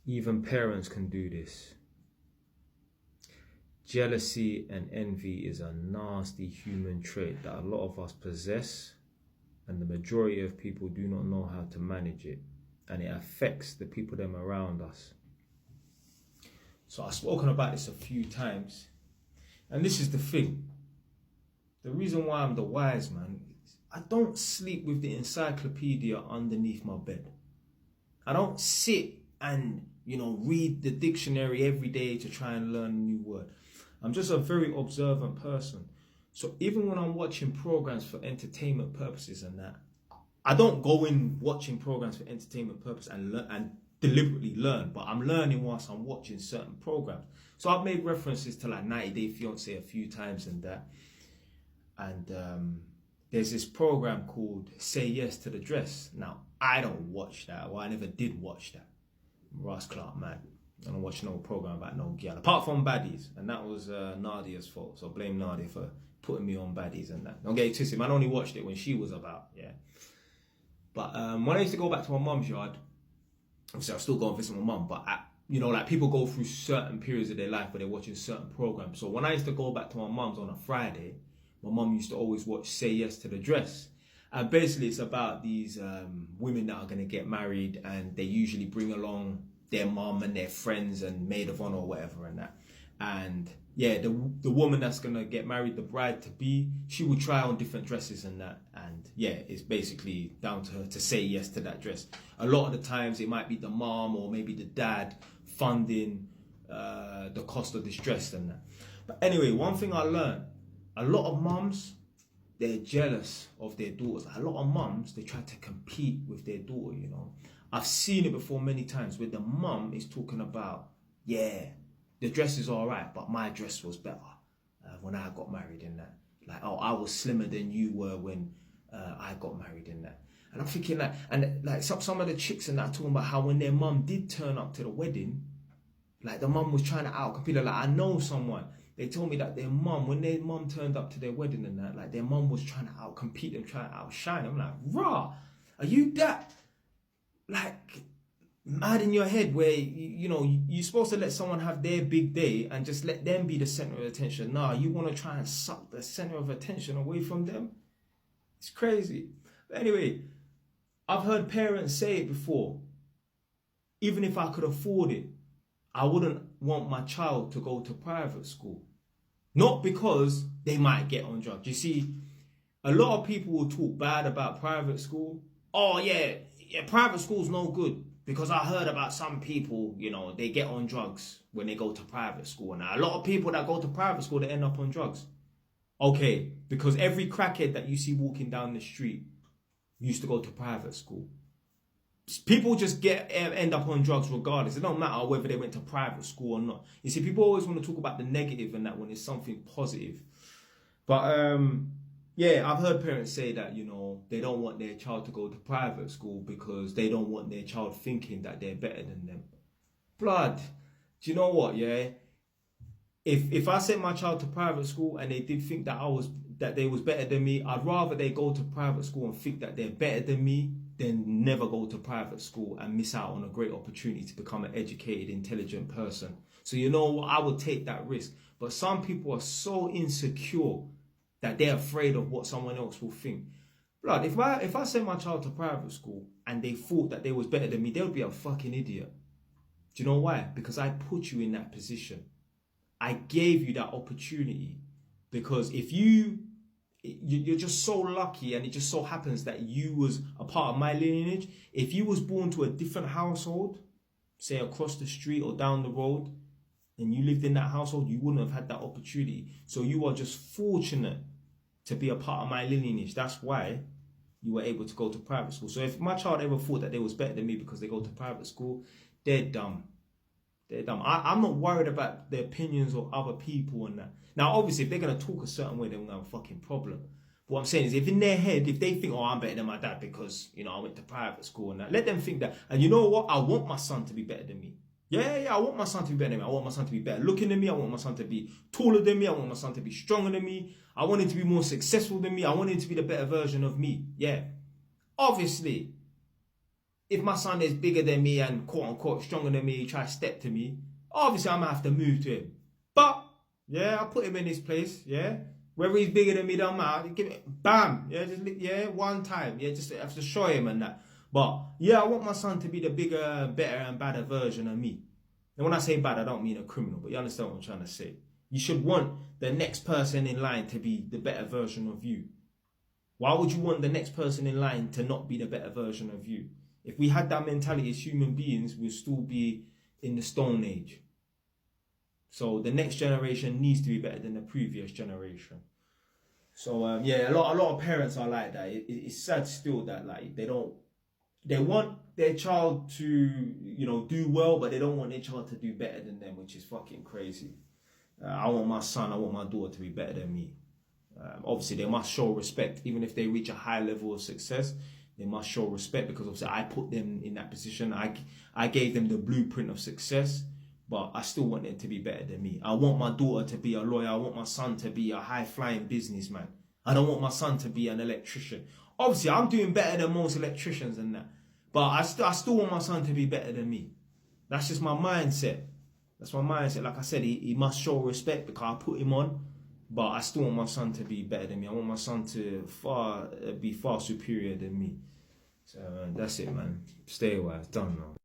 Even parents can do this. Jealousy and envy is a nasty human trait that a lot of us possess, and the majority of people do not know how to manage it, and it affects the people them around us. So I've spoken about this a few times, and this is the thing. The reason why I'm the wise man is I don't sleep with the encyclopedia underneath my bed. I don't sit and, read the dictionary every day to try and learn a new word. I'm just a very observant person. So even when I'm watching programs for entertainment purposes and that, I don't go in watching programs for entertainment purpose and learn and deliberately learn, but I'm learning whilst I'm watching certain programs. So I've made references to like 90 Day Fiance a few times and that. And there's this program called Say Yes to the Dress. Now, I don't watch that. Well, I never did watch that. Ross Clark, man. I don't watch no program about no girl. Apart from baddies. And that was Nadia's fault. So blame Nadia for putting me on baddies and that. Don't get it twisted. Man, I only watched it when she was about, yeah. But when I used to go back to my mum's yard, obviously I still go and visit my mum, but like people go through certain periods of their life where they're watching certain programs. So when I used to go back to my mum's on a Friday, my mum used to always watch Say Yes to the Dress. And basically it's about these women that are going to get married, and they usually bring along their mum and their friends and maid of honor or whatever and that. And yeah, the woman that's going to get married, the bride to be, she will try on different dresses and that. And yeah, it's basically down to her to say yes to that dress. A lot of the times it might be the mom or maybe the dad funding the cost of this dress and that. But anyway, one thing I learned, a lot of mums, they're jealous of their daughters. A lot of mums, they try to compete with their daughter, I've seen it before many times where the mum is talking about, yeah, the dress is all right, but my dress was better when I got married in that. Like, oh, I was slimmer than you were when I got married in that. And I'm thinking like, and like some of the chicks and that talking about how when their mum did turn up to the wedding, like the mum was trying to outcompete her. Like, I know someone, they told me that their mum, when their mum turned up to their wedding and that, like their mum was trying to outcompete them, trying to outshine them. I'm like, rah, are you that, like, mad in your head where, you're supposed to let someone have their big day and just let them be the center of attention? Nah, you want to try and suck the center of attention away from them? It's crazy. But anyway, I've heard parents say it before. Even if I could afford it, I wouldn't want my child to go to private school. Not because they might get on drugs. You see, a lot of people will talk bad about private school. Oh yeah, private school's no good. Because I heard about some people, they get on drugs when they go to private school. And a lot of people that go to private school, they end up on drugs. Okay, because every crackhead that you see walking down the street used to go to private school. People just end up on drugs regardless. It don't matter whether they went to private school or not. You see, people always want to talk about the negative and that when it's something positive. But yeah, I've heard parents say that, they don't want their child to go to private school because they don't want their child thinking that they're better than them. Blood, do you know what, yeah? If I sent my child to private school and they did think that they was better than me, I'd rather they go to private school and think that they're better than me than never go to private school and miss out on a great opportunity to become an educated, intelligent person. So I would take that risk. But some people are so insecure that they're afraid of what someone else will think. Blood, if I sent my child to private school and they thought that they was better than me, they would be a fucking idiot. Do you know why? Because I put you in that position. I gave you that opportunity. Because if you're just so lucky, and it just so happens that you was a part of my lineage. If you was born to a different household, say across the street or down the road, and you lived in that household, you wouldn't have had that opportunity. So you are just fortunate to be a part of my lineage. That's why you were able to go to private school. So if my child ever thought that they was better than me because they go to private school, they're dumb. They're dumb. I'm not worried about the opinions of other people and that. Now, obviously, if they're going to talk a certain way, they're going to have a fucking problem. But what I'm saying is, if in their head, if they think, oh, I'm better than my dad because, I went to private school and that, let them think that. And you know what? I want my son to be better than me. Yeah, I want my son to be better than me. I want my son to be better looking than me. I want my son to be taller than me. I want my son to be stronger than me. I want him to be more successful than me. I want him to be the better version of me. Yeah. Obviously. if my son is bigger than me and quote unquote stronger than me, try to step to me, obviously I'm gonna have to move to him. But yeah, I put him in his place. Yeah, whether he's bigger than me, don't matter. Give it, bam. Yeah, just one time. Yeah, just have to show him and that. But yeah, I want my son to be the bigger, better, and badder version of me. And when I say bad, I don't mean a criminal, but you understand what I'm trying to say. You should want the next person in line to be the better version of you. Why would you want the next person in line to not be the better version of you? If we had that mentality as human beings, we'll still be in the Stone Age. So the next generation needs to be better than the previous generation. So yeah, a lot of parents are like that. It's sad still that like they want their child to do well, but they don't want their child to do better than them, which is fucking crazy. I want my son, I want my daughter to be better than me. Obviously, they must show respect, even if they reach a high level of success. They must show respect because obviously I put them in that position. I gave them the blueprint of success, but I still want them to be better than me. I want my daughter to be a lawyer. I want my son to be a high-flying businessman. I don't want my son to be an electrician. Obviously, I'm doing better than most electricians and that, but I still want my son to be better than me. That's just my mindset. That's my mindset. Like I said, he must show respect because I put him on. But I still want my son to be better than me. I want my son to be far superior than me. So that's it, man. Stay away. It's done now.